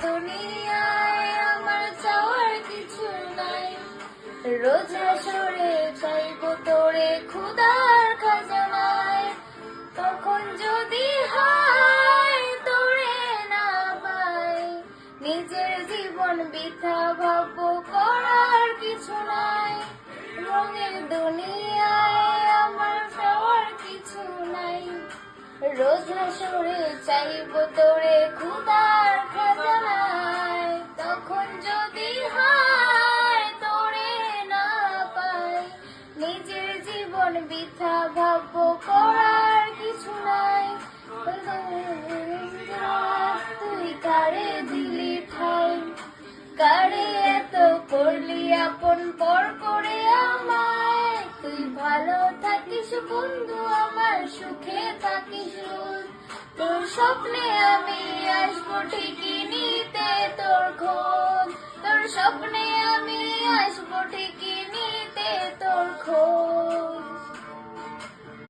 দুনিয়ায় আমার চাওয়ার কিছু নাই, রোজ হাসরে চাইবো তোরে ক্ষুধার খাজানায়। তখন যদি হয় তোরে না পাই, নিজের জীবন বৃথা ভাববো, করার কিছু নাই। রঙের দুনিয়ায় আমার চাওয়ার কিছু নাই, রোজ হাসরে চাইবো তোরে ক্ষুধার খাজানায়। তখন যদি হয় তোরে না পাই, নিজের জীবন বৃথা ভাববো, করার কিছু নাই। তুই কারে দিলি ঠাই, কারে এত করলি আপন পর করে আমায়। তুই ভালো থাকিস বন্ধু আমার, সুখে থাকিস রোজ। তোর স্বপ্নে আমি আসবো ঠিকই